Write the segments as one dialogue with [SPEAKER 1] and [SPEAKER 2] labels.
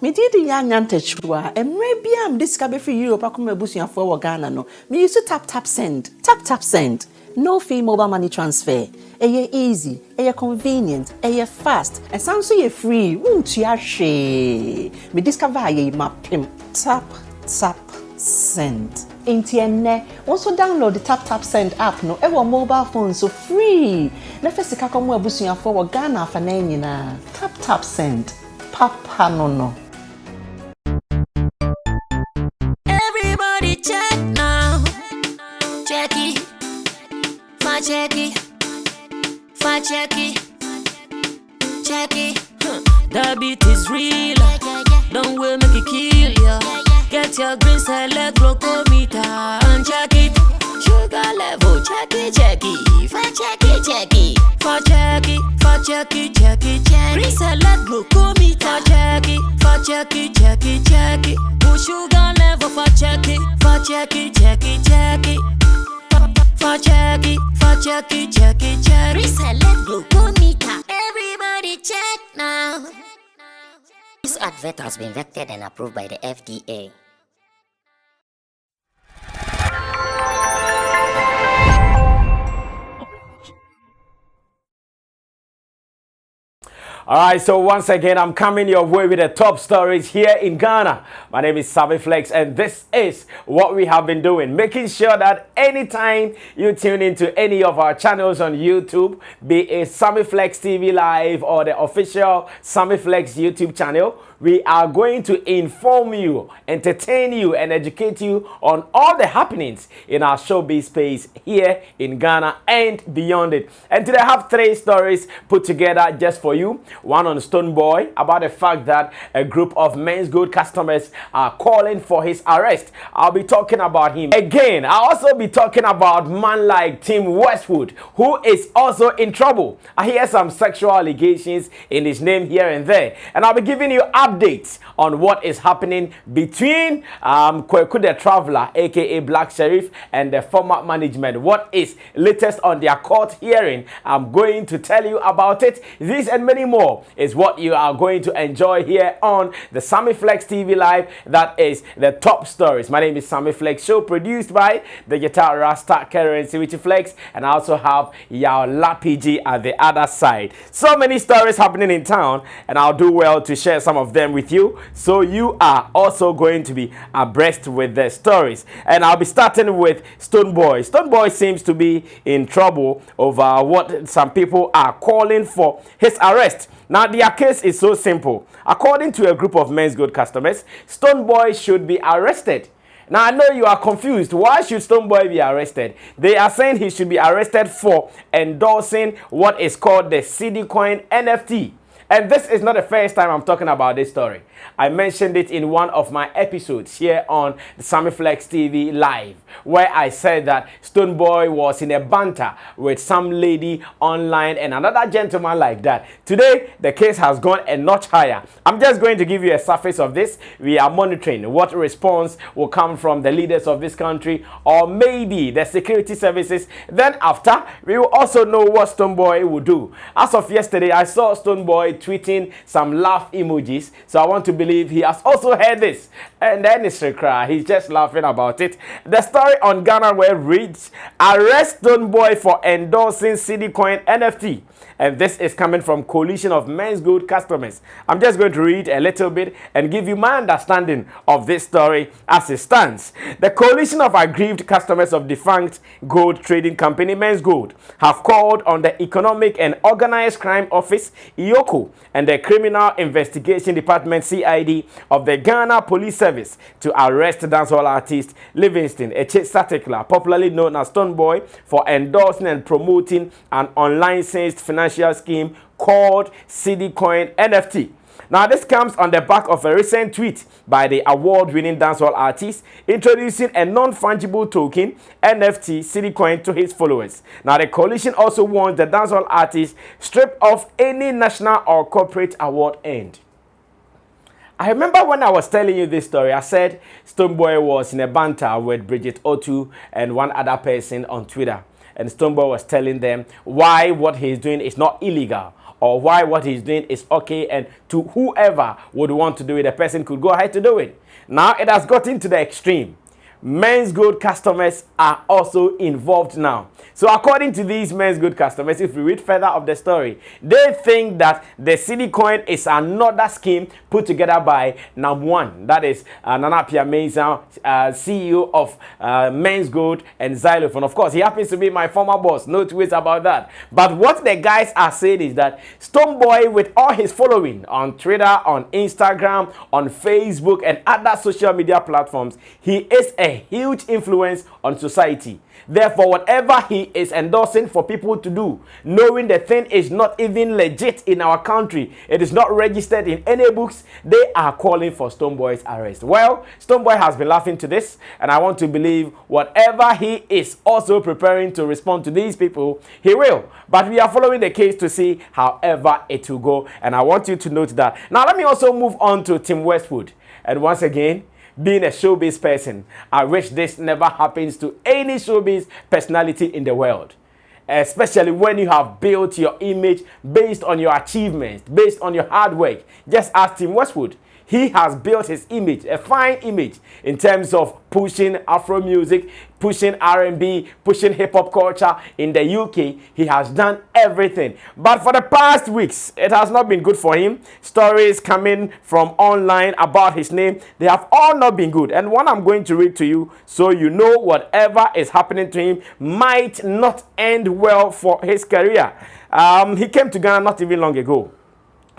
[SPEAKER 1] Me did the chua, and maybe I'm discovered for you, Pakuma Busia for Ghana. No, me used to tap send. Tap send. No fee mobile money transfer. Eye easy, convenient, fast, and sounds so free. Won't you share? Me discover ye map him. Tap send. Intienne, also download the tap send app no ever mobile phone so free. Nefesi kakomu Busia for Ghana for na. Tap send. Papa no.
[SPEAKER 2] Everybody check now. Check it. Check it. The beat is real. Don't wait, make it kill ya. Get your green select glucometer and check it. Sugar level, check it. Check it. Green select glucometer. Check it. Put sugar level for check it. Check it. Reselect glucometer. Everybody check now.
[SPEAKER 3] This advert has been vetted and approved by the FDA.
[SPEAKER 4] Alright, so once again, I'm coming your way with the top stories here in Ghana. My name is Sabi Flex, and this is what we have been doing. Making sure that anytime you tune into any of our channels on YouTube, be it Sabi Flex TV Live or the official Sabi Flex YouTube channel, we are going to inform you, entertain you, and educate you on all the happenings in our showbiz space here in Ghana and beyond it. And today I have 3 stories put together just for you. One on Stonebwoy, about the fact that a group of men's good customers are calling for his arrest. I'll be talking about him. Again, I'll also be talking about man like Team Westwood, who is also in trouble. I hear some sexual allegations in his name here and there. And I'll be giving you updates on what is happening between Kweku the Traveler, aka Black Sherif, and the former management. What is latest on their court hearing? I'm going to tell you about it. This and many more is what you are going to enjoy here on the Sammy Flex TV Live. That is the top stories. My name is Sammy Flex, show produced by the Guitar Rasta Currency Richie Flex, and I also have Yao Lapiji at the other side. So many stories happening in town, and I'll do well to share some of them with you, so you are also going to be abreast with the stories. And I'll be starting with Stonebwoy. Stonebwoy seems to be in trouble over what some people are calling for his arrest. Now, their case is so simple. According to a group of men's good customers, Stonebwoy should be arrested. Now, I know you are confused. Why should Stonebwoy be arrested? They are saying he should be arrested for endorsing what is called the CD coin NFT. And this is not the first time I'm talking about this story. I mentioned it in one of my episodes here on the Sammy Flex TV Live, where I said that Stonebwoy was in a banter with some lady online and another gentleman like that. Today, the case has gone a notch higher. I'm just going to give you a surface of this. We are monitoring what response will come from the leaders of this country, or maybe the security services. Then after, we will also know what Stonebwoy will do. As of yesterday, I saw Stonebwoy tweeting some laugh emojis, so I want to believe he has also heard this, and then it's a cry. He's just laughing about it. The story on Ghana Web reads, arrest Stonebwoy for endorsing CD coin NFT. And this is coming from Coalition of Men's Good Customers. I'm just going to read a little bit and give you my understanding of this story as it stands. The Coalition of Aggrieved Customers of defunct gold trading company Men's Gold have called on the Economic and Organized Crime Office, IOCO, and the Criminal Investigation Department, CID, of the Ghana Police Service to arrest dancehall artist Livingston Eche Satekla, popularly known as Stonebwoy, for endorsing and promoting an unlicensed financial scheme called CD Coin NFT. Now, this comes on the back of a recent tweet by the award-winning dancehall artist introducing a non-fungible token, NFT, CD Coin, to his followers. Now, the coalition also wants the dancehall artist stripped of any national or corporate award earned. I remember when I was telling you this story, I said Stonebwoy was in a banter with Bridget Otu and one other person on Twitter. And Stonebwoy was telling them why what he's doing is not illegal, or why what he's doing is okay, and to whoever would want to do it, the person could go ahead to do it. Now it has gotten to the extreme. Men's Good customers are also involved now. So according to these Men's Good customers, if we read further of the story, they think that the city coin is another scheme put together by Nam1, that is Nana Piameza, CEO of Men's Good and Xylophone. Of course, he happens to be my former boss, no two ways about that. But what the guys are saying is that Stonebwoy, with all his following on Twitter, on Instagram, on Facebook and other social media platforms, he is a huge influence on society. Therefore, whatever he is endorsing for people to do, knowing the thing is not even legit in our country, it is not registered in any books, they are calling for Stonebwoy's arrest. Well, Stonebwoy has been laughing to this, and I want to believe whatever he is also preparing to respond to these people, he will. But we are following the case to see however it will go, and I want you to note that. Now, let me also move on to Tim Westwood. And once again, being a showbiz person, I wish this never happens to any showbiz personality in the world. Especially when you have built your image based on your achievements, based on your hard work. Just ask Tim Westwood. He has built his image, a fine image, in terms of pushing Afro music, pushing R&B, pushing hip-hop culture in the UK. He has done everything. But for the past weeks, it has not been good for him. Stories coming from online about his name, they have all not been good. And one I'm going to read to you so you know whatever is happening to him might not end well for his career. He came to Ghana not even long ago,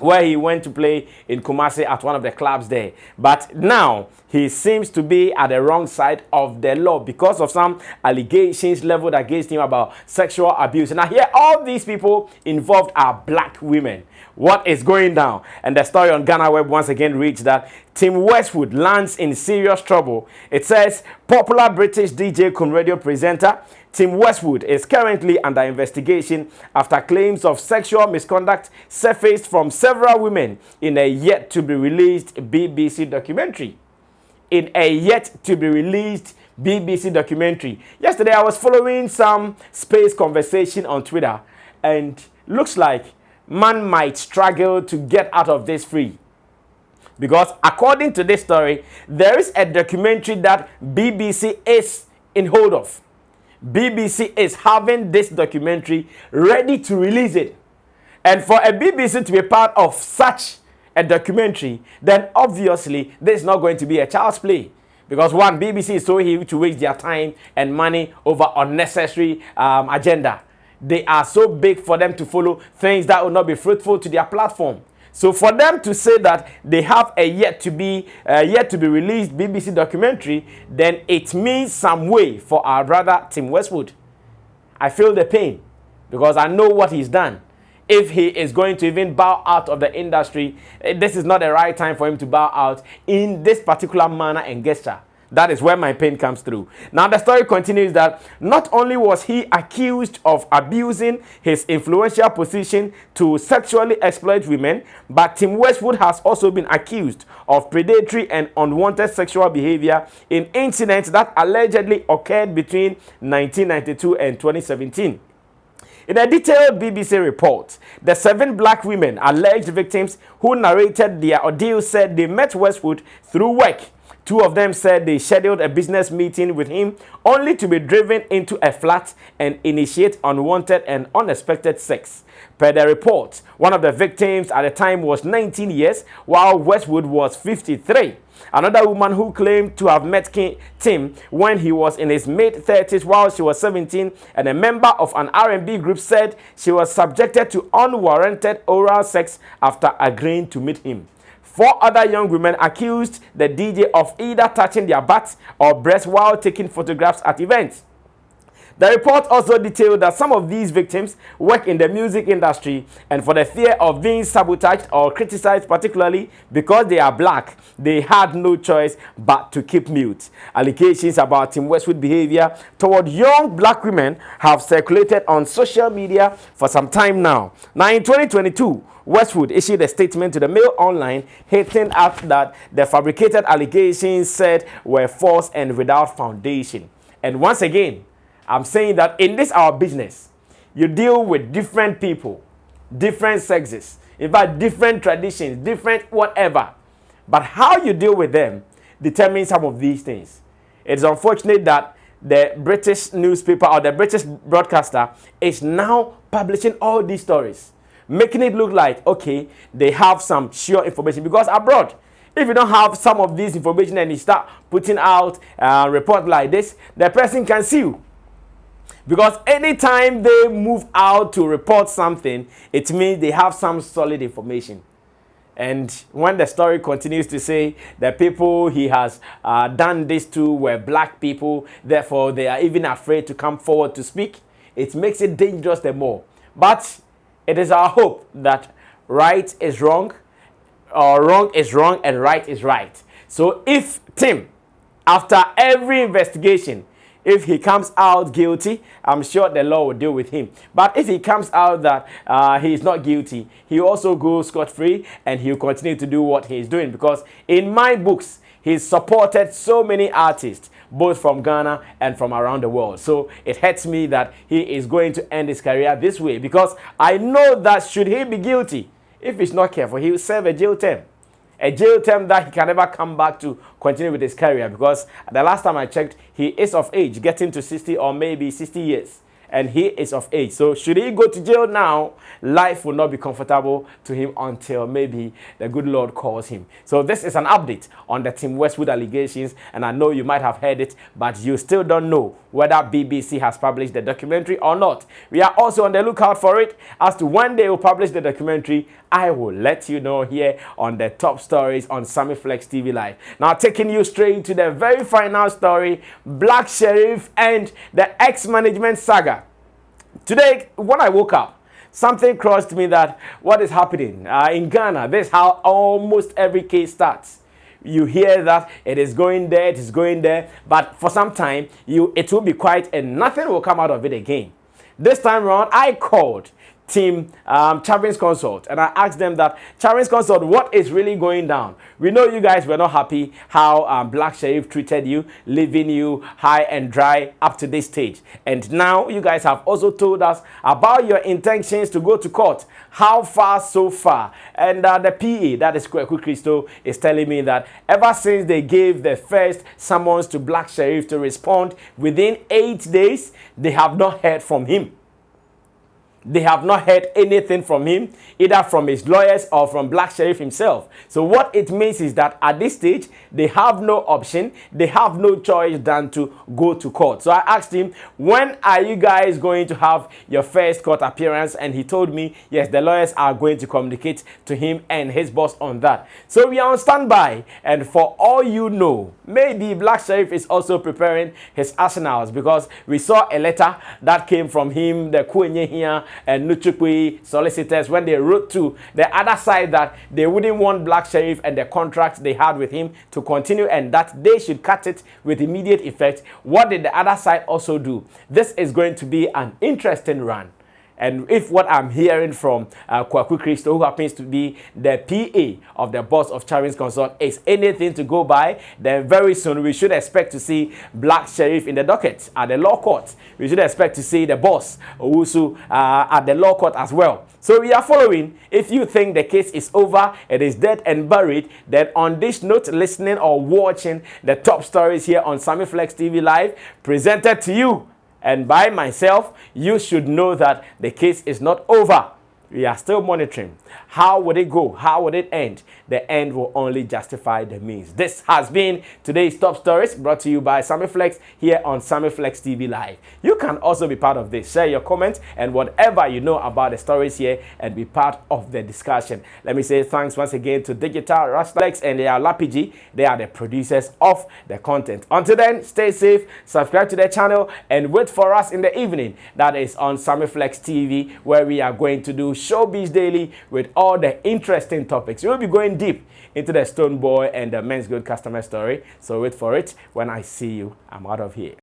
[SPEAKER 4] where he went to play in Kumasi at one of the clubs there. But now he seems to be at the wrong side of the law because of some allegations leveled against him about sexual abuse. Now here, all these people involved are black women. What is going down? And the story on Ghana Web once again reads that Tim Westwood lands in serious trouble. It says popular British DJ cum radio presenter Tim Westwood is currently under investigation after claims of sexual misconduct surfaced from several women in a yet-to-be-released BBC documentary. Yesterday, I was following some space conversation on Twitter, and looks like man might struggle to get out of this free. Because according to this story, there is a documentary that BBC is in hold of. BBC is having this documentary ready to release it. And for a BBC to be part of such a documentary, then obviously this is not going to be a child's play. Because one, BBC is so here to waste their time and money over unnecessary agenda. They are so big for them to follow things that will not be fruitful to their platform. So for them to say that they have a yet to be released BBC documentary, then it means some way for our brother Tim Westwood. I feel the pain because I know what he's done. If he is going to even bow out of the industry, this is not the right time for him to bow out in this particular manner and gesture. That is where my pain comes through. Now, the story continues that not only was he accused of abusing his influential position to sexually exploit women, but Tim Westwood has also been accused of predatory and unwanted sexual behavior in incidents that allegedly occurred between 1992 and 2017. In a detailed BBC report, the 7 black women alleged victims who narrated their ordeal said they met Westwood through work. 2 of them said they scheduled a business meeting with him only to be driven into a flat and initiate unwanted and unexpected sex. Per the report, one of the victims at the time was 19 years, while Westwood was 53. Another woman who claimed to have met Tim when he was in his mid-30s while she was 17 and a member of an R&B group said she was subjected to unwarranted oral sex after agreeing to meet him. 4 other young women accused the DJ of either touching their butts or breasts while taking photographs at events. The report also detailed that some of these victims work in the music industry, and for the fear of being sabotaged or criticized, particularly because they are black, they had no choice but to keep mute. Allegations about Tim Westwood's behavior toward young black women have circulated on social media for some time now. Now, in 2022, Westwood issued a statement to the Mail Online hinting at that the fabricated allegations said were false and without foundation. And once again, I'm saying that in this our business, you deal with different people different sexes, in fact, different traditions, different whatever. But how you deal with them determines some of these things. It's unfortunate that the British newspaper or the British broadcaster is now publishing all these stories, making it look like, okay, they have some sure information. Because abroad, if you don't have some of this information and you start putting out a report like this, the person can sue you. Because anytime they move out to report something, it means they have some solid information. And when the story continues to say the people he has done this to were black people, therefore they are even afraid to come forward to speak, it makes it dangerous the more. But it is our hope that right is wrong, or wrong is wrong, and right is right. So if Tim, after every investigation, if he comes out guilty, I'm sure the law will deal with him. But if he comes out that he is not guilty, he also goes scot-free and he'll continue to do what he's doing. Because in my books, he's supported so many artists, both from Ghana and from around the world. So it hurts me that he is going to end his career this way. Because I know that should he be guilty, if he's not careful, he will serve a jail term. A jail term that he can never come back to continue with his career, because the last time I checked, he is of age, getting to 60 or maybe 60 years. And he is of age. So should he go to jail now, life will not be comfortable to him until maybe the good Lord calls him. So this is an update on the Tim Westwood allegations. And I know you might have heard it, but you still don't know whether BBC has published the documentary or not. We are also on the lookout for it. As to when they will publish the documentary, I will let you know here on the top stories on Sammy Flex TV Live. Now taking you straight to the very final story, Black Sherif and the ex-management saga. Today, when I woke up, something crossed me that what is happening in Ghana, this is how almost every case starts. You hear that it is going there, it is going there, but for some time, it will be quiet and nothing will come out of it again. This time around, I called Team Chavin's Consult and I asked them that, Chavin's Consult, what is really going down? We know you guys were not happy how Black Sherif treated you, leaving you high and dry up to this stage. And now you guys have also told us about your intentions to go to court. How far so far? And the PA, that is Kweku Christo, is telling me that ever since they gave the first summons to Black Sherif to respond within 8 days, they have not heard from him. They have not heard anything from him, either from his lawyers or from Black Sherif himself. So what it means is that at this stage, they have no option, they have no choice than to go to court. So I asked him, when are you guys going to have your first court appearance? And he told me, yes, the lawyers are going to communicate to him and his boss on that. So we are on standby. And for all you know, maybe Black Sherif is also preparing his arsenals, because we saw a letter that came from him, the Kwenye here, and Nuchukwe solicitors, when they wrote to the other side that they wouldn't want Black Sherif and the contract they had with him to continue and that they should cut it with immediate effect. What did the other side also do? This is going to be an interesting run. And if what I'm hearing from Kweku Christo, who happens to be the PA of the boss of Chavin's Consult, is anything to go by, then very soon we should expect to see Black Sherif in the docket at the law court. We should expect to see the boss, Owusu, at the law court as well. So we are following. If you think the case is over, it is dead and buried, then on this note, listening or watching the top stories here on Sammy Flex TV Live, presented to you and by myself, you should know that the case is not over. We are still monitoring. How would it go? How would it end? The end will only justify the means. This has been today's top stories, brought to you by Sammy Flex here on Sammy Flex TV Live. You can also be part of this. Share your comments and whatever you know about the stories here and be part of the discussion. Let me say thanks once again to Digital Rastlex and they are Lapiji. They are the producers of the content. Until then, stay safe, subscribe to the channel, and wait for us in the evening. That is on Sammy Flex TV, where we are going to do Showbiz Daily with all the interesting topics. We'll be going deep into the Stonebwoy and the Men's Good customer story. So wait for it. When I see you, I'm out of here.